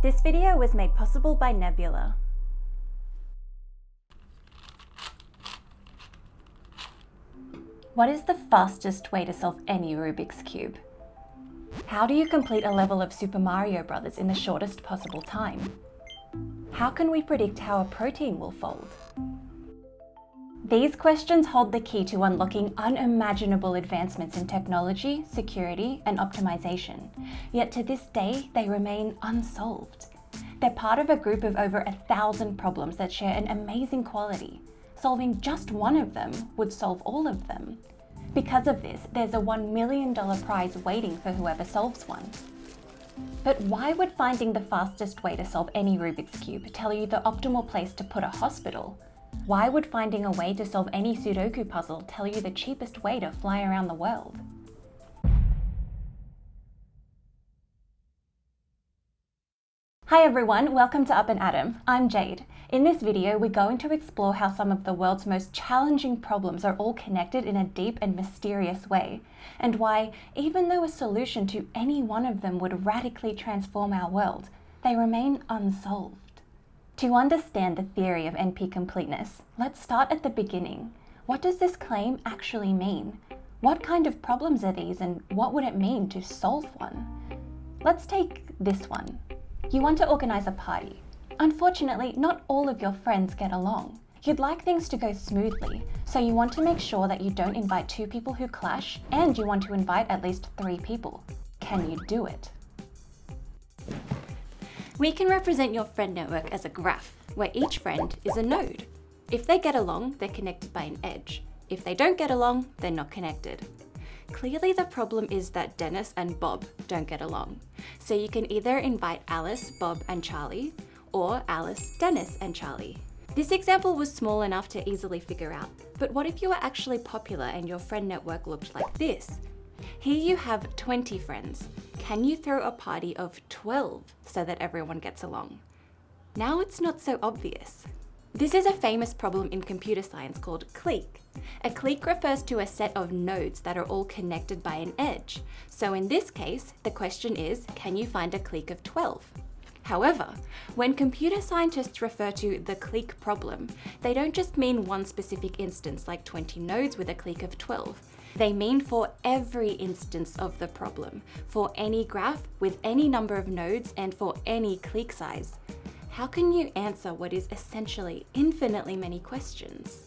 This video was made possible by Nebula. What is the fastest way to solve any Rubik's Cube? How do you complete a level of Super Mario Bros. In the shortest possible time? How can we predict how a protein will fold? These questions hold the key to unlocking unimaginable advancements in technology, security, and optimization. Yet to this day, they remain unsolved. They're part of a group of over 1,000 problems that share an amazing quality. Solving just one of them would solve all of them. Because of this, there's a $1 million prize waiting for whoever solves one. But why would finding the fastest way to solve any Rubik's Cube tell you the optimal place to put a hospital? Why would finding a way to solve any Sudoku puzzle tell you the cheapest way to fly around the world? Hi everyone, welcome to Up and Atom. I'm Jade. In this video, we're going to explore how some of the world's most challenging problems are all connected in a deep and mysterious way, and why, even though a solution to any one of them would radically transform our world, they remain unsolved. To understand the theory of NP-completeness, let's start at the beginning. What does this claim actually mean? What kind of problems are these, and what would it mean to solve one? Let's take this one. You want to organize a party. Unfortunately, not all of your friends get along. You'd like things to go smoothly, so you want to make sure that you don't invite 2 people who clash, and you want to invite at least 3 people. Can you do it? We can represent your friend network as a graph, where each friend is a node. If they get along, they're connected by an edge. If they don't get along, they're not connected. Clearly the problem is that Dennis and Bob don't get along. So you can either invite Alice, Bob, and Charlie, or Alice, Dennis, and Charlie. This example was small enough to easily figure out, but what if you were actually popular and your friend network looked like this? Here you have 20 friends. Can you throw a party of 12 so that everyone gets along? Now it's not so obvious. This is a famous problem in computer science called clique. A clique refers to a set of nodes that are all connected by an edge. So in this case, the question is, can you find a clique of 12? However, when computer scientists refer to the clique problem, they don't just mean one specific instance like 20 nodes with a clique of 12. They mean for every instance of the problem, for any graph with any number of nodes and for any clique size. How can you answer what is essentially infinitely many questions?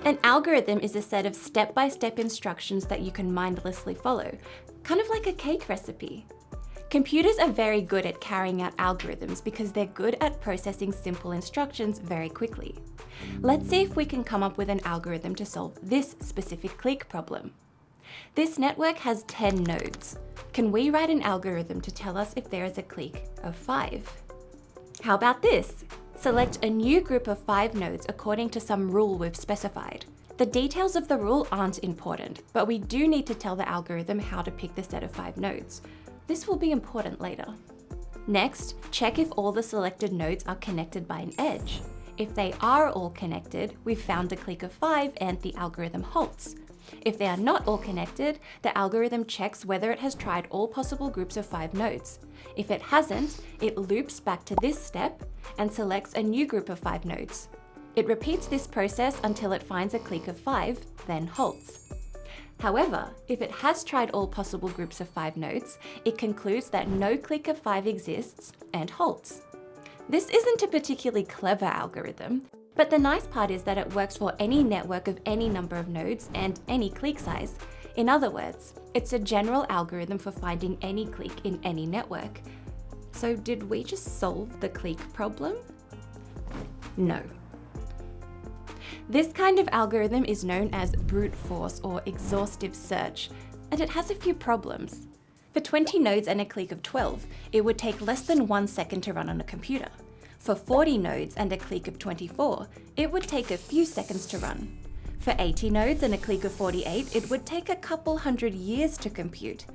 An algorithm is a set of step-by-step instructions that you can mindlessly follow, kind of like a cake recipe. Computers are very good at carrying out algorithms because they're good at processing simple instructions very quickly. Let's see if we can come up with an algorithm to solve this specific clique problem. This network has 10 nodes. Can we write an algorithm to tell us if there is a clique of 5? How about this? Select a new group of 5 nodes according to some rule we've specified. The details of the rule aren't important, but we do need to tell the algorithm how to pick the set of 5 nodes. This will be important later. Next, check if all the selected nodes are connected by an edge. If they are all connected, we've found a clique of 5 and the algorithm halts. If they are not all connected, the algorithm checks whether it has tried all possible groups of 5 nodes. If it hasn't, it loops back to this step and selects a new group of 5 nodes. It repeats this process until it finds a clique of 5, then halts. However, if it has tried all possible groups of 5 nodes, it concludes that no clique of 5 exists and halts. This isn't a particularly clever algorithm, but the nice part is that it works for any network of any number of nodes and any clique size. In other words, it's a general algorithm for finding any clique in any network. So did we just solve the clique problem? No. This kind of algorithm is known as brute force or exhaustive search, and it has a few problems. For 20 nodes and a clique of 12, it would take less than 1 second to run on a computer. For 40 nodes and a clique of 24, it would take a few seconds to run. For 80 nodes and a clique of 48, it would take a couple hundred years to compute.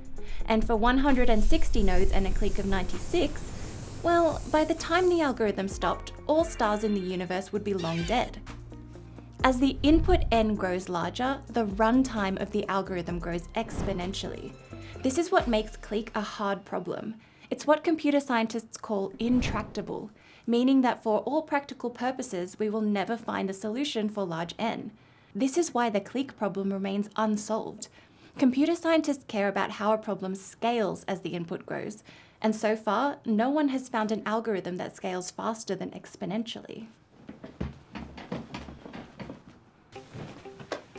And for 160 nodes and a clique of 96, Well, by the time the algorithm stopped, all stars in the universe would be long dead. As the input n grows larger, the runtime of the algorithm grows exponentially. This is what makes clique a hard problem. It's what computer scientists call intractable, meaning that for all practical purposes, we will never find a solution for large n. This is why the clique problem remains unsolved. Computer scientists care about how a problem scales as the input grows, and so far, no one has found an algorithm that scales faster than exponentially.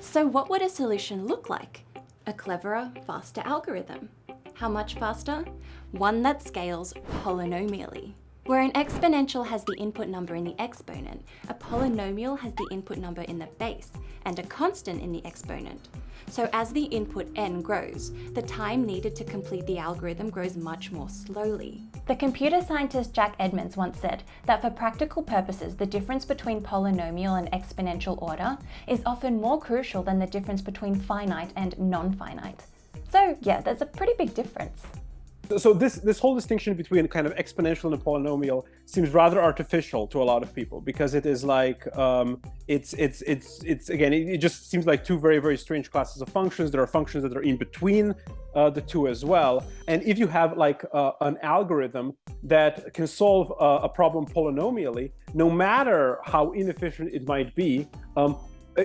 So what would a solution look like? A cleverer, faster algorithm. How much faster? One that scales polynomially. Where an exponential has the input number in the exponent, a polynomial has the input number in the base, and a constant in the exponent. So as the input n grows, the time needed to complete the algorithm grows much more slowly. The computer scientist Jack Edmonds once said that for practical purposes, the difference between polynomial and exponential order is often more crucial than the difference between finite and non-finite. So yeah, there's a pretty big difference. So this whole distinction between kind of exponential and a polynomial seems rather artificial to a lot of people, because it is like it's again, it just seems like two very, very strange classes of functions. There are functions that are in between the two as well. And if you have like an algorithm that can solve a problem polynomially, no matter how inefficient it might be,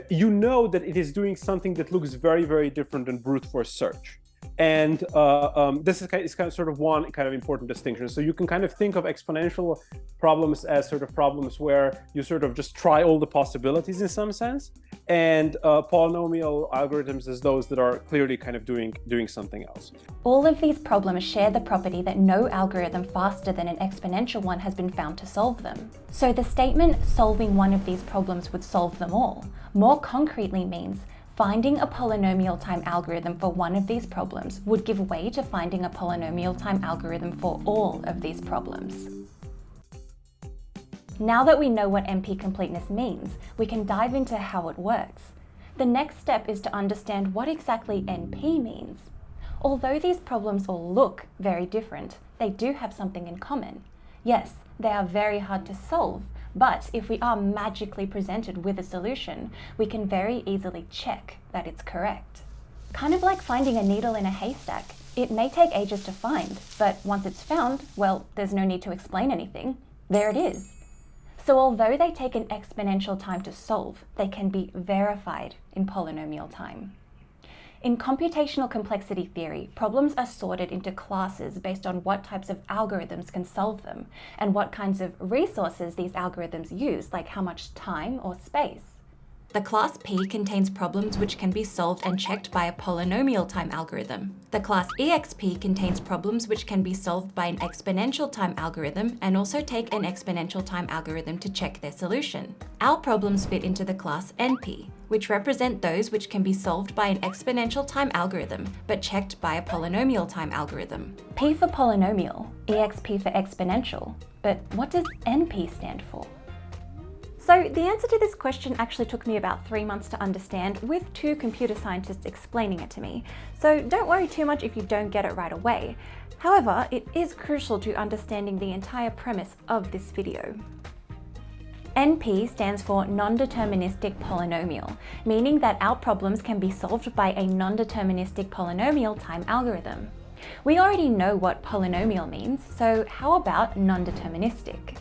you know that it is doing something that looks very, very different than brute force search. And this is kind of sort of one kind of important distinction. So you can kind of think of exponential problems as sort of problems where you sort of just try all the possibilities in some sense, and polynomial algorithms as those that are clearly kind of doing something else. All of these problems share the property that no algorithm faster than an exponential one has been found to solve them. So the statement solving one of these problems would solve them all more concretely means finding a polynomial time algorithm for one of these problems would give way to finding a polynomial time algorithm for all of these problems. Now that we know what NP-completeness means, we can dive into how it works. The next step is to understand what exactly NP means. Although these problems all look very different, they do have something in common. Yes, they are very hard to solve, but if we are magically presented with a solution, we can very easily check that it's correct. Kind of like finding a needle in a haystack. It may take ages to find, but once it's found, well, there's no need to explain anything. There it is. So although they take an exponential time to solve, they can be verified in polynomial time. In computational complexity theory, problems are sorted into classes based on what types of algorithms can solve them, and what kinds of resources these algorithms use, like how much time or space. The class P contains problems which can be solved and checked by a polynomial time algorithm. The class EXP contains problems which can be solved by an exponential time algorithm and also take an exponential time algorithm to check their solution. Our problems fit into the class NP, which represent those which can be solved by an exponential time algorithm, but checked by a polynomial time algorithm. P for polynomial, EXP for exponential. But what does NP stand for? So the answer to this question actually took me about 3 months to understand, with 2 computer scientists explaining it to me. So don't worry too much if you don't get it right away. However, it is crucial to understanding the entire premise of this video. NP stands for non-deterministic polynomial, meaning that our problems can be solved by a non-deterministic polynomial time algorithm. We already know what polynomial means, so how about non-deterministic?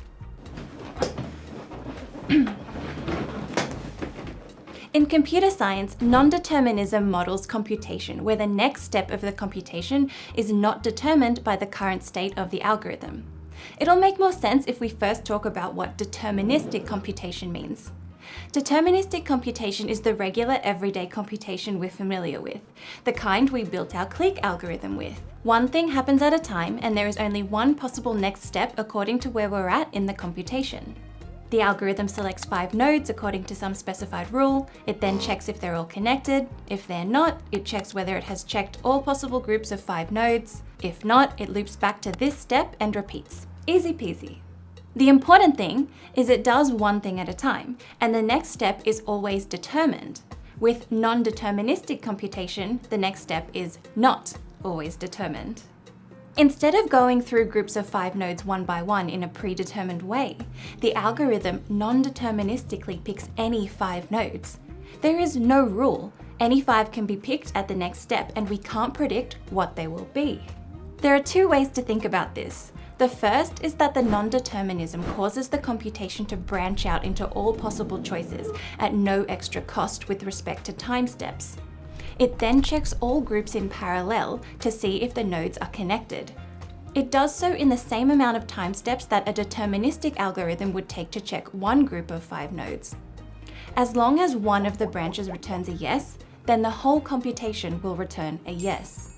In computer science, non-determinism models computation, where the next step of the computation is not determined by the current state of the algorithm. It'll make more sense if we first talk about what deterministic computation means. Deterministic computation is the regular everyday computation we're familiar with, the kind we built our clique algorithm with. One thing happens at a time, and there is only one possible next step according to where we're at in the computation. The algorithm selects 5 nodes according to some specified rule. It then checks if they're all connected. If they're not, it checks whether it has checked all possible groups of 5 nodes. If not, it loops back to this step and repeats. Easy peasy. The important thing is it does one thing at a time, and the next step is always determined. With non-deterministic computation, the next step is not always determined. Instead of going through groups of 5 nodes one by one in a predetermined way, the algorithm non-deterministically picks any 5 nodes. There is no rule. Any 5 can be picked at the next step, and we can't predict what they will be. There are 2 ways to think about this. The first is that the non-determinism causes the computation to branch out into all possible choices at no extra cost with respect to time steps. It then checks all groups in parallel to see if the nodes are connected. It does so in the same amount of time steps that a deterministic algorithm would take to check one group of 5 nodes. As long as one of the branches returns a yes, then the whole computation will return a yes.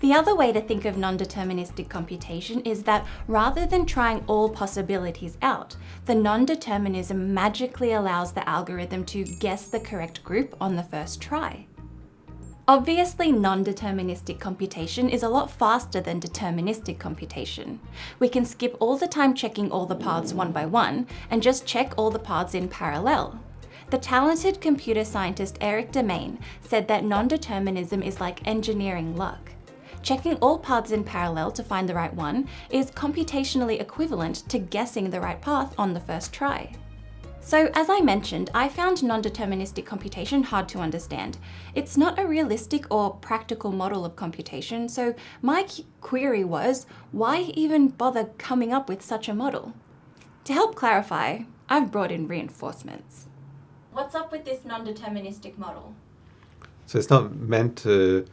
The other way to think of non-deterministic computation is that rather than trying all possibilities out, the non-determinism magically allows the algorithm to guess the correct group on the first try. Obviously, non-deterministic computation is a lot faster than deterministic computation. We can skip all the time checking all the paths one by one and just check all the paths in parallel. The talented computer scientist Eric Demain said that non-determinism is like engineering luck. Checking all paths in parallel to find the right one is computationally equivalent to guessing the right path on the first try. So, as I mentioned, I found non-deterministic computation hard to understand. It's not a realistic or practical model of computation, so my query was, why even bother coming up with such a model? To help clarify, I've brought in reinforcements. What's up with this non-deterministic model? So it's not meant to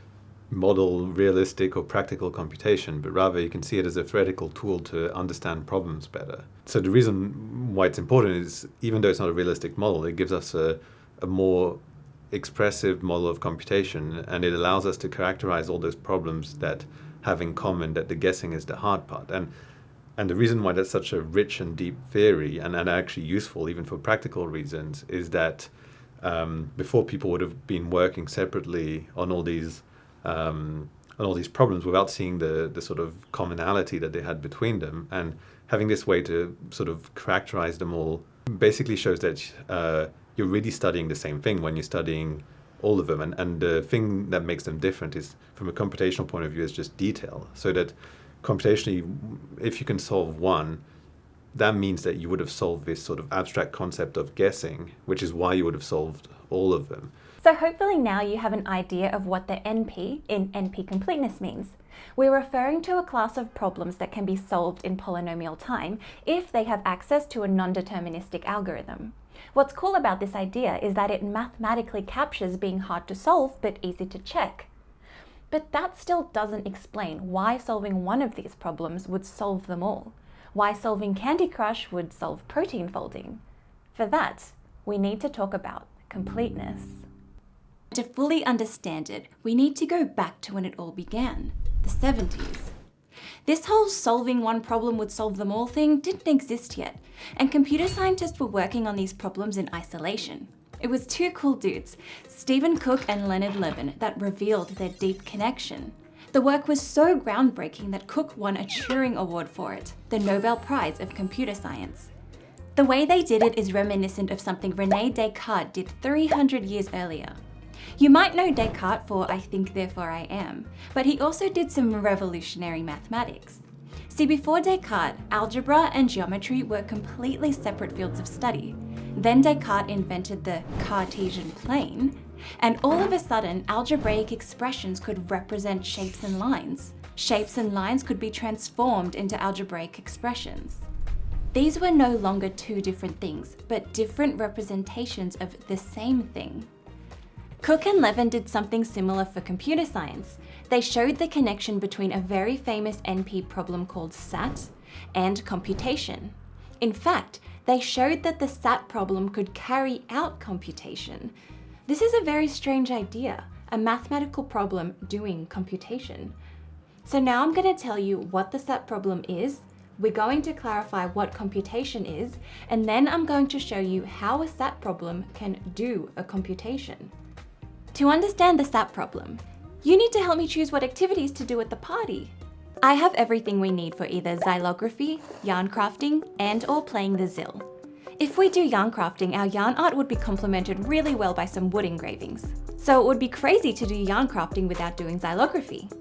model realistic or practical computation, but rather you can see it as a theoretical tool to understand problems better. So the reason why it's important is, even though it's not a realistic model, it gives us a more expressive model of computation, and it allows us to characterize all those problems that have in common that the guessing is the hard part. And the reason why that's such a rich and deep theory, and actually useful even for practical reasons, is that before people would have been working separately on all these problems without seeing the sort of commonality that they had between them, and having this way to sort of characterize them all basically shows that you're really studying the same thing when you're studying all of them, and the thing that makes them different is, from a computational point of view, is just detail. So that computationally, if you can solve one, that means that you would have solved this sort of abstract concept of guessing, which is why you would have solved all of them. So hopefully now you have an idea of what the NP in NP-completeness means. We're referring to a class of problems that can be solved in polynomial time if they have access to a non-deterministic algorithm. What's cool about this idea is that it mathematically captures being hard to solve but easy to check. But that still doesn't explain why solving one of these problems would solve them all. Why solving Candy Crush would solve protein folding. For that, we need to talk about completeness. To fully understand it, we need to go back to when it all began, the 70s. This whole solving one problem would solve them all thing didn't exist yet, and computer scientists were working on these problems in isolation. It was 2 cool dudes, Stephen Cook and Leonid Levin, that revealed their deep connection. The work was so groundbreaking that Cook won a Turing Award for it, the Nobel Prize of Computer Science. The way they did it is reminiscent of something René Descartes did 300 years earlier. You might know Descartes for I think therefore I am, but he also did some revolutionary mathematics. See, before Descartes, algebra and geometry were completely separate fields of study. Then Descartes invented the Cartesian plane, and all of a sudden, algebraic expressions could represent shapes and lines. Shapes and lines could be transformed into algebraic expressions. These were no longer 2 different things, but different representations of the same thing. Cook and Levin did something similar for computer science. They showed the connection between a very famous NP problem called SAT and computation. In fact, they showed that the SAT problem could carry out computation. This is a very strange idea, a mathematical problem doing computation. So now I'm going to tell you what the SAT problem is, we're going to clarify what computation is, and then I'm going to show you how a SAT problem can do a computation. To understand the SAT problem, you need to help me choose what activities to do at the party. I have everything we need for either xylography, yarn crafting, and/or playing the zill. If we do yarn crafting, our yarn art would be complemented really well by some wood engravings. So it would be crazy to do yarn crafting without doing xylography.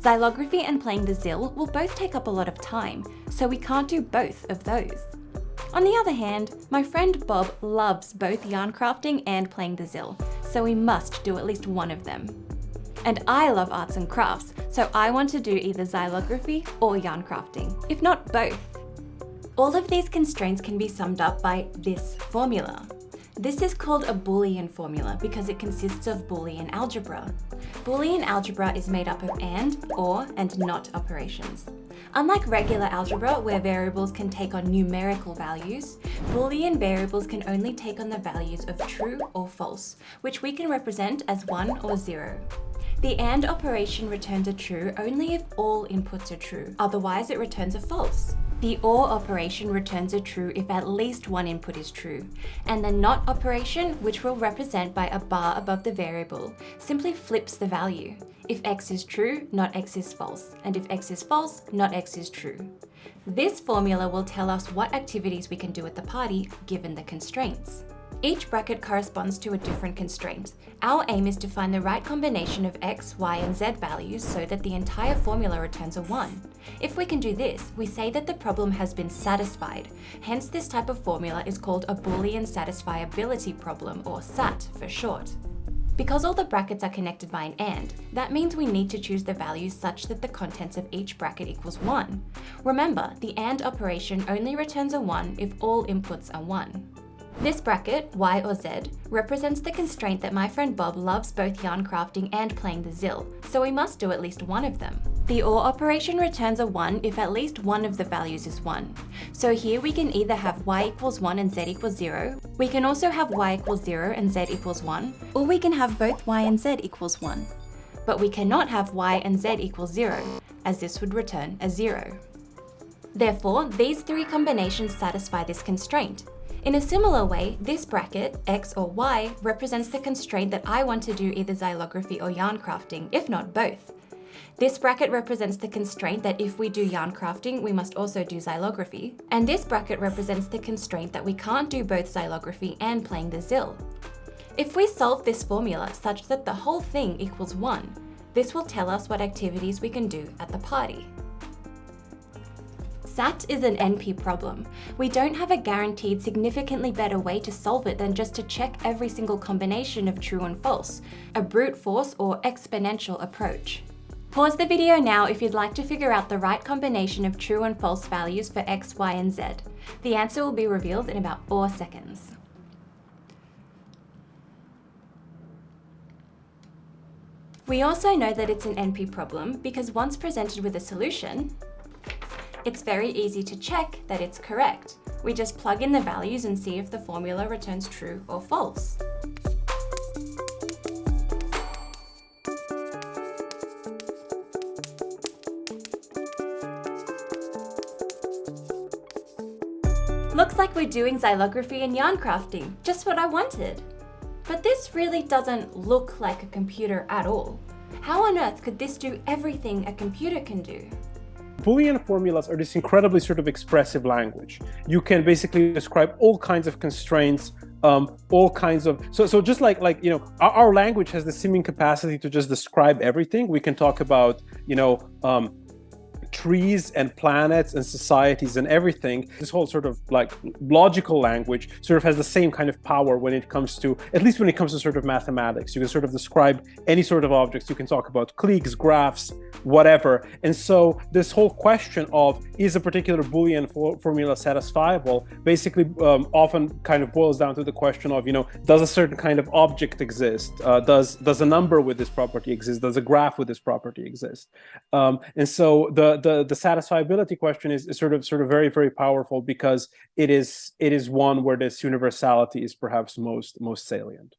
Xylography and playing the ZIL will both take up a lot of time, so we can't do both of those. On the other hand, my friend Bob loves both yarn crafting and playing the ZIL, so we must do at least one of them. And I love arts and crafts, so I want to do either xylography or yarn crafting, if not both. All of these constraints can be summed up by this formula. This is called a Boolean formula because it consists of Boolean algebra. Boolean algebra is made up of and, or, and not operations. Unlike regular algebra, where variables can take on numerical values, Boolean variables can only take on the values of true or false, which we can represent as 1 or 0. The AND operation returns a true only if all inputs are true, otherwise it returns a false. The OR operation returns a true if at least one input is true, and the NOT operation, which we'll represent by a bar above the variable, simply flips the value. If X is true, not X is false, and if X is false, not X is true. This formula will tell us what activities we can do at the party given the constraints. Each bracket corresponds to a different constraint. Our aim is to find the right combination of X, Y, and Z values so that the entire formula returns a 1. If we can do this, we say that the problem has been satisfied. Hence, this type of formula is called a Boolean satisfiability problem, or SAT for short. Because all the brackets are connected by an AND, that means we need to choose the values such that the contents of each bracket equals 1. Remember, the AND operation only returns a 1 if all inputs are 1. This bracket, Y or Z, represents the constraint that my friend Bob loves both yarn crafting and playing the ZIL, so we must do at least one of them. The OR operation returns a 1 if at least one of the values is 1. So here we can either have Y equals 1 and Z equals 0, we can also have Y equals 0 and Z equals 1, or we can have both Y and Z equals 1. But we cannot have Y and Z equals 0, as this would return a 0. Therefore, these three combinations satisfy this constraint. In a similar way, this bracket, X or Y, represents the constraint that I want to do either xylography or yarn crafting, if not both. This bracket represents the constraint that if we do yarn crafting, we must also do xylography. And this bracket represents the constraint that we can't do both xylography and playing the ZIL. If we solve this formula such that the whole thing equals 1, this will tell us what activities we can do at the party. SAT is an NP problem. We don't have a guaranteed significantly better way to solve it than just to check every single combination of true and false, a brute force or exponential approach. Pause the video now if you'd like to figure out the right combination of true and false values for X, Y, and Z. The answer will be revealed in about 4 seconds. We also know that it's an NP problem because once presented with a solution, it's very easy to check that it's correct. We just plug in the values and see if the formula returns true or false. Looks like we're doing xylography and yarn crafting, just what I wanted. But this really doesn't look like a computer at all. How on earth could this do everything a computer can do? Boolean formulas are this incredibly sort of expressive language. You can basically describe all kinds of constraints, all kinds of, so just like our language has the seeming capacity to just describe everything. We can talk about, trees and planets and societies and everything. This whole sort of like logical language sort of has the same kind of power when it comes to, at least when it comes to sort of mathematics. You can sort of describe any sort of objects. You can talk about cliques, graphs, whatever. And so this whole question of is a particular Boolean formula satisfiable basically often kind of boils down to the question of, does a certain kind of object exist? Does a number with this property exist? Does a graph with this property exist? And so the satisfiability question is sort of very, very powerful because it is one where this universality is perhaps most salient.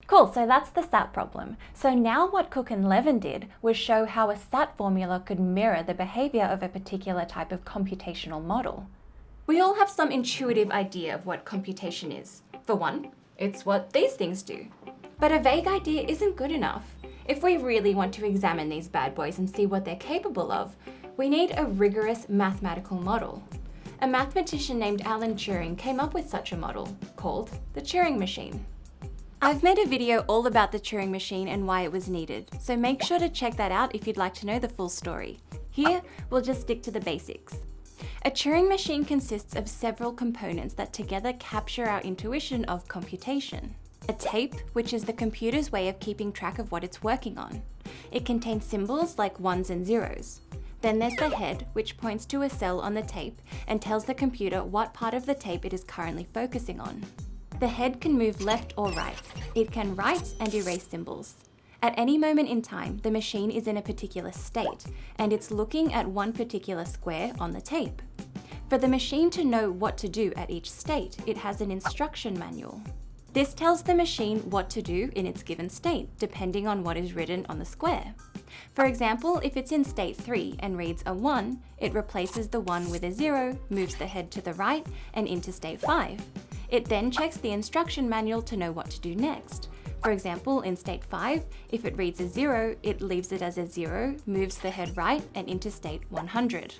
Cool, so that's the SAT problem. So now what Cook and Levin did was show how a SAT formula could mirror the behavior of a particular type of computational model. We all have some intuitive idea of what computation is. For one, it's what these things do. But a vague idea isn't good enough. If we really want to examine these bad boys and see what they're capable of, we need a rigorous mathematical model. A mathematician named Alan Turing came up with such a model, called the Turing machine. I've made a video all about the Turing machine and why it was needed, so make sure to check that out if you'd like to know the full story. Here, we'll just stick to the basics. A Turing machine consists of several components that together capture our intuition of computation. A tape, which is the computer's way of keeping track of what it's working on. It contains symbols like ones and zeros. Then there's the head, which points to a cell on the tape and tells the computer what part of the tape it is currently focusing on. The head can move left or right. It can write and erase symbols. At any moment in time, the machine is in a particular state, and it's looking at one particular square on the tape. For the machine to know what to do at each state, it has an instruction manual. This tells the machine what to do in its given state, depending on what is written on the square. For example, if it's in state 3 and reads a 1, it replaces the 1 with a 0, moves the head to the right and into state 5. It then checks the instruction manual to know what to do next. For example, in state 5, if it reads a 0, it leaves it as a 0, moves the head right and into state 100.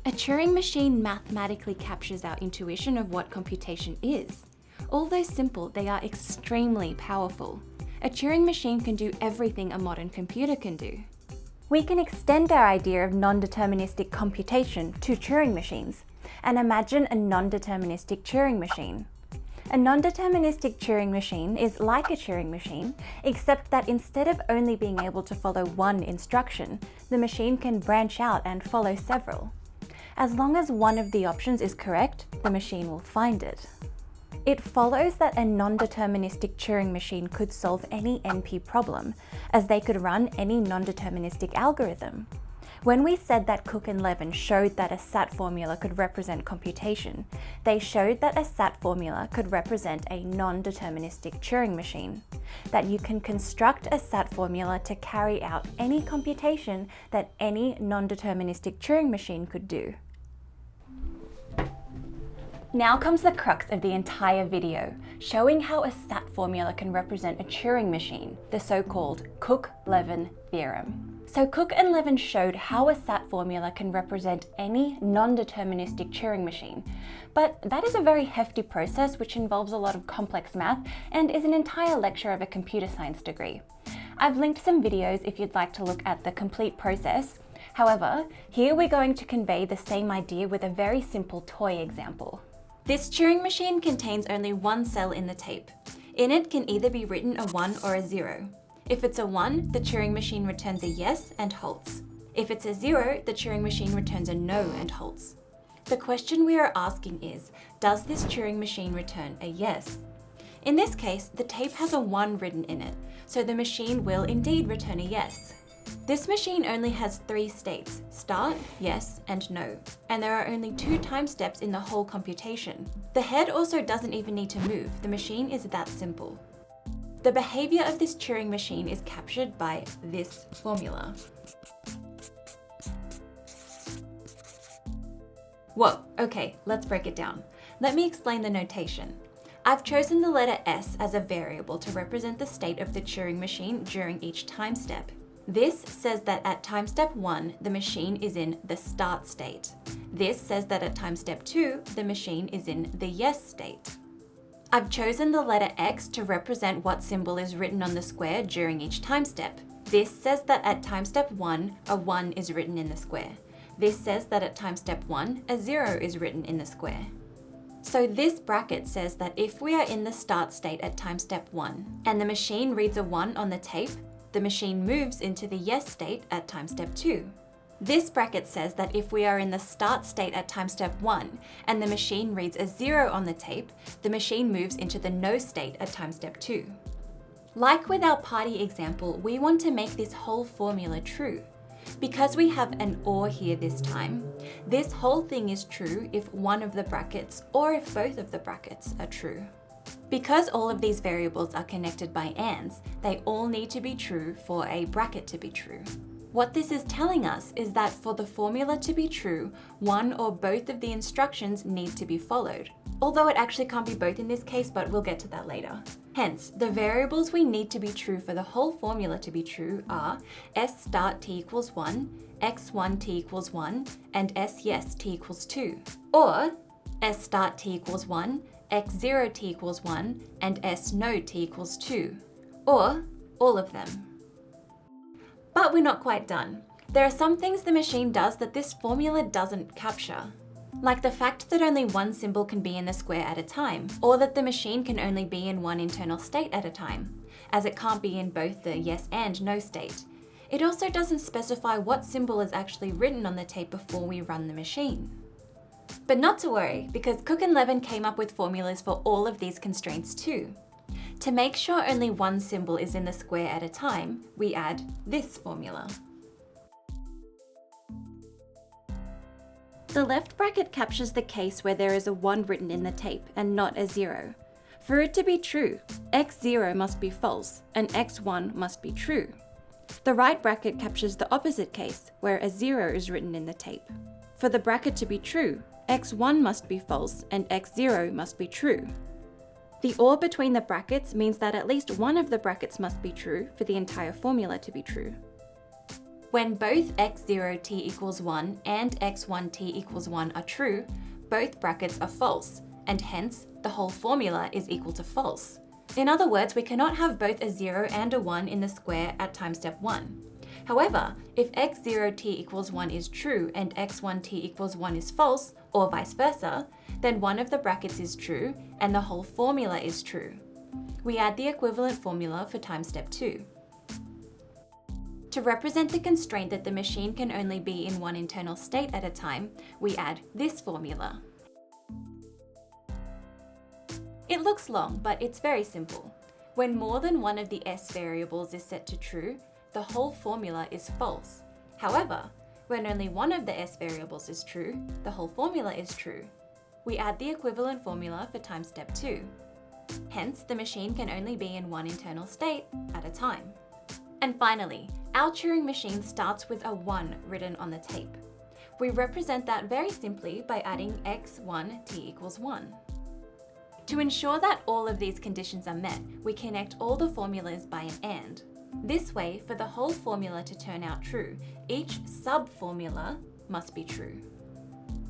A Turing machine mathematically captures our intuition of what computation is. Although simple, they are extremely powerful. A Turing machine can do everything a modern computer can do. We can extend our idea of non-deterministic computation to Turing machines and imagine a non-deterministic Turing machine. A non-deterministic Turing machine is like a Turing machine, except that instead of only being able to follow one instruction, the machine can branch out and follow several. As long as one of the options is correct, the machine will find it. It follows that a non-deterministic Turing machine could solve any NP problem, as they could run any non-deterministic algorithm. When we said that Cook and Levin showed that a SAT formula could represent computation, they showed that a SAT formula could represent a non-deterministic Turing machine, that you can construct a SAT formula to carry out any computation that any non-deterministic Turing machine could do. Now comes the crux of the entire video, showing how a SAT formula can represent a Turing machine, the so-called Cook-Levin Theorem. So Cook and Levin showed how a SAT formula can represent any non-deterministic Turing machine, but that is a very hefty process which involves a lot of complex math and is an entire lecture of a computer science degree. I've linked some videos if you'd like to look at the complete process. However, here we're going to convey the same idea with a very simple toy example. This Turing machine contains only one cell in the tape. In it can either be written a 1 or a 0. If it's a 1, the Turing machine returns a yes and halts. If it's a 0, the Turing machine returns a no and halts. The question we are asking is, does this Turing machine return a yes? In this case, the tape has a 1 written in it, so the machine will indeed return a yes. This machine only has 3 states, start, yes, and no, and there are only 2 time steps in the whole computation. The head also doesn't even need to move, the machine is that simple. The behavior of this Turing machine is captured by this formula. Whoa, okay, let's break it down. Let me explain the notation. I've chosen the letter S as a variable to represent the state of the Turing machine during each time step. This says that at time step 1, the machine is in the start state. This says that at time step 2, the machine is in the yes state. I've chosen the letter X to represent what symbol is written on the square during each time step. This says that at time step 1, a 1 is written in the square. This says that at time step 1, a 0 is written in the square. So this bracket says that if we are in the start state at time step 1, and the machine reads a 1 on the tape, the machine moves into the yes state at time step 2. This bracket says that if we are in the start state at time step 1 and the machine reads a 0 on the tape, the machine moves into the no state at time step 2. Like with our party example, we want to make this whole formula true. Because we have an or here this time, this whole thing is true if one of the brackets or if both of the brackets are true. Because all of these variables are connected by ands, they all need to be true for a bracket to be true. What this is telling us is that for the formula to be true, one or both of the instructions need to be followed. Although it actually can't be both in this case, but we'll get to that later. Hence, the variables we need to be true for the whole formula to be true are s start t equals 1, x1 t equals 1, and s yes t equals 2. Or s start t equals 1, x0 t equals 1 and s node t equals 2, or all of them. But we're not quite done. There are some things the machine does that this formula doesn't capture, like the fact that only one symbol can be in the square at a time, or that the machine can only be in one internal state at a time, as it can't be in both the yes and no state. It also doesn't specify what symbol is actually written on the tape before we run the machine. But not to worry, because Cook and Levin came up with formulas for all of these constraints too. To make sure only one symbol is in the square at a time, we add this formula. The left bracket captures the case where there is a 1 written in the tape and not a 0. For it to be true, x0 must be false and x1 must be true. The right bracket captures the opposite case where a 0 is written in the tape. For the bracket to be true, x1 must be false and x0 must be true. The or between the brackets means that at least one of the brackets must be true for the entire formula to be true. When both x0 t equals 1 and x1 t equals 1 are true, both brackets are false, and hence the whole formula is equal to false. In other words, we cannot have both a 0 and a 1 in the square at time step 1. However, if x0 t equals 1 is true and x1 t equals 1 is false, or vice versa, then one of the brackets is true and the whole formula is true. We add the equivalent formula for time step 2. To represent the constraint that the machine can only be in one internal state at a time, we add this formula. It looks long, but it's very simple. When more than one of the s variables is set to true, the whole formula is false. However, when only one of the s variables is true, the whole formula is true. We add the equivalent formula for time step 2. Hence, the machine can only be in one internal state at a time. And finally, our Turing machine starts with a 1 written on the tape. We represent that very simply by adding x1 t equals 1. To ensure that all of these conditions are met, we connect all the formulas by an AND. This way, for the whole formula to turn out true, each sub-formula must be true.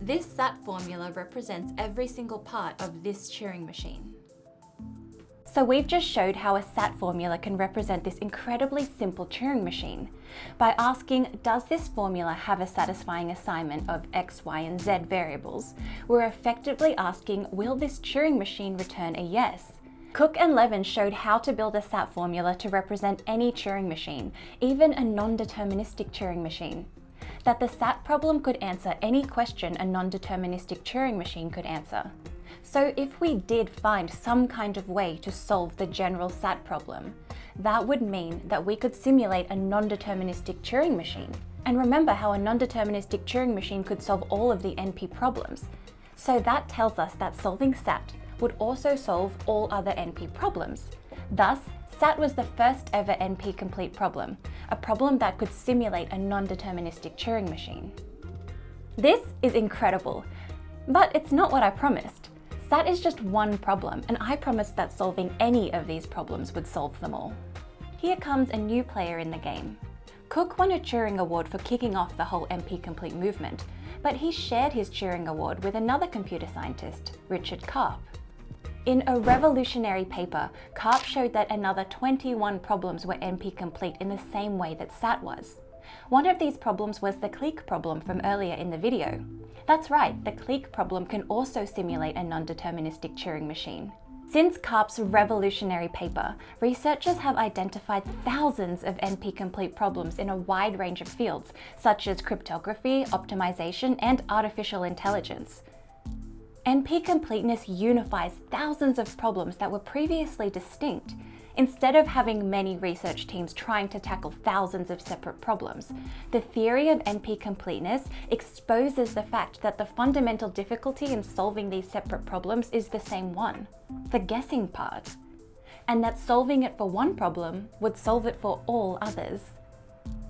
This SAT formula represents every single part of this Turing machine. So we've just showed how a SAT formula can represent this incredibly simple Turing machine. By asking, does this formula have a satisfying assignment of x, y, and z variables, we're effectively asking, will this Turing machine return a yes? Cook and Levin showed how to build a SAT formula to represent any Turing machine, even a non-deterministic Turing machine. That the SAT problem could answer any question a non-deterministic Turing machine could answer. So if we did find some kind of way to solve the general SAT problem, that would mean that we could simulate a non-deterministic Turing machine. And remember how a non-deterministic Turing machine could solve all of the NP problems. So that tells us that solving SAT would also solve all other NP problems. Thus, SAT was the first ever NP-complete problem, a problem that could simulate a non-deterministic Turing machine. This is incredible, but it's not what I promised. SAT is just one problem, and I promised that solving any of these problems would solve them all. Here comes a new player in the game. Cook won a Turing Award for kicking off the whole NP-complete movement, but he shared his Turing Award with another computer scientist, Richard Karp. In a revolutionary paper, Karp showed that another 21 problems were NP-complete in the same way that SAT was. One of these problems was the clique problem from earlier in the video. That's right, the clique problem can also simulate a non-deterministic Turing machine. Since Karp's revolutionary paper, researchers have identified thousands of NP-complete problems in a wide range of fields, such as cryptography, optimization, and artificial intelligence. NP-completeness unifies thousands of problems that were previously distinct. Instead of having many research teams trying to tackle thousands of separate problems, the theory of NP-completeness exposes the fact that the fundamental difficulty in solving these separate problems is the same one, the guessing part, and that solving it for one problem would solve it for all others.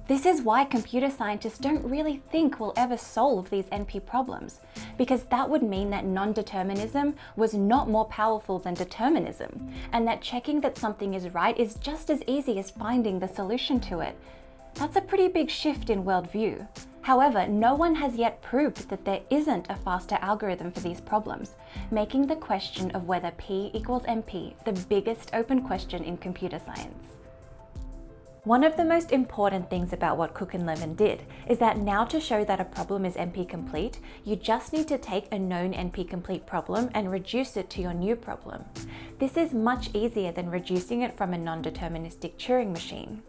This is why computer scientists don't really think we'll ever solve these NP problems, because that would mean that non-determinism was not more powerful than determinism, and that checking that something is right is just as easy as finding the solution to it. That's a pretty big shift in worldview. However, no one has yet proved that there isn't a faster algorithm for these problems, making the question of whether P equals NP the biggest open question in computer science. One of the most important things about what Cook and Levin did is that now to show that a problem is NP-complete, you just need to take a known NP-complete problem and reduce it to your new problem. This is much easier than reducing it from a non-deterministic Turing machine.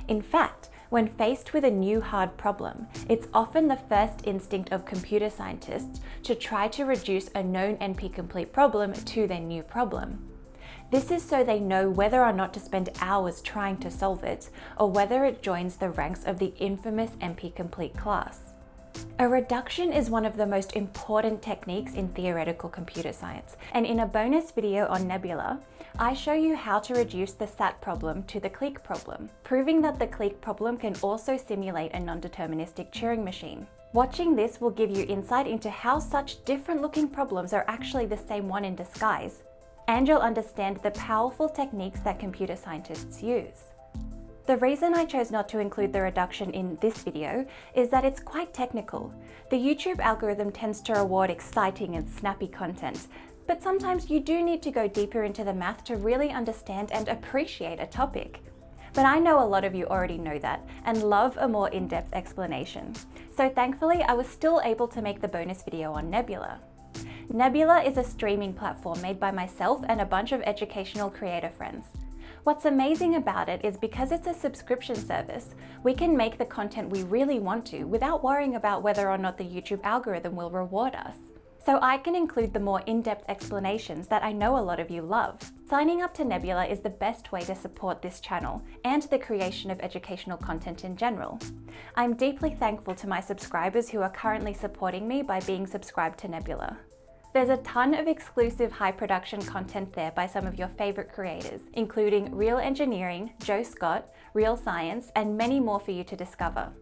In fact, when faced with a new hard problem, it's often the first instinct of computer scientists to try to reduce a known NP-complete problem to their new problem. This is so they know whether or not to spend hours trying to solve it, or whether it joins the ranks of the infamous NP-complete class. A reduction is one of the most important techniques in theoretical computer science, and in a bonus video on Nebula, I show you how to reduce the SAT problem to the clique problem, proving that the clique problem can also simulate a non-deterministic Turing machine. Watching this will give you insight into how such different looking problems are actually the same one in disguise, and you'll understand the powerful techniques that computer scientists use. The reason I chose not to include the reduction in this video is that it's quite technical. The YouTube algorithm tends to reward exciting and snappy content, but sometimes you do need to go deeper into the math to really understand and appreciate a topic. But I know a lot of you already know that and love a more in-depth explanation. So thankfully, I was still able to make the bonus video on Nebula. Nebula is a streaming platform made by myself and a bunch of educational creator friends. What's amazing about it is because it's a subscription service, we can make the content we really want to without worrying about whether or not the YouTube algorithm will reward us. So I can include the more in-depth explanations that I know a lot of you love. Signing up to Nebula is the best way to support this channel and the creation of educational content in general. I'm deeply thankful to my subscribers who are currently supporting me by being subscribed to Nebula. There's a ton of exclusive high production content there by some of your favorite creators, including Real Engineering, Joe Scott, Real Science, and many more for you to discover.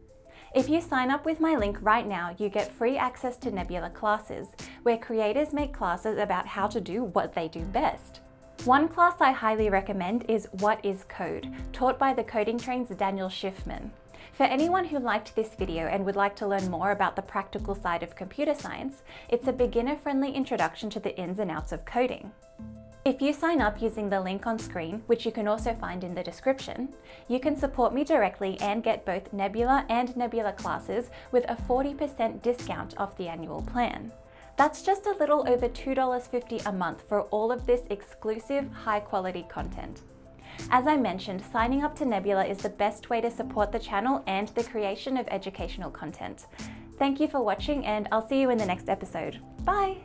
If you sign up with my link right now, you get free access to Nebula classes, where creators make classes about how to do what they do best. One class I highly recommend is What is Code, taught by the Coding Train's Daniel Schiffman. For anyone who liked this video and would like to learn more about the practical side of computer science, it's a beginner-friendly introduction to the ins and outs of coding. If you sign up using the link on screen, which you can also find in the description, you can support me directly and get both Nebula and Nebula classes with a 40% discount off the annual plan. That's just a little over $2.50 a month for all of this exclusive, high-quality content. As I mentioned, signing up to Nebula is the best way to support the channel and the creation of educational content. Thank you for watching, and I'll see you in the next episode. Bye!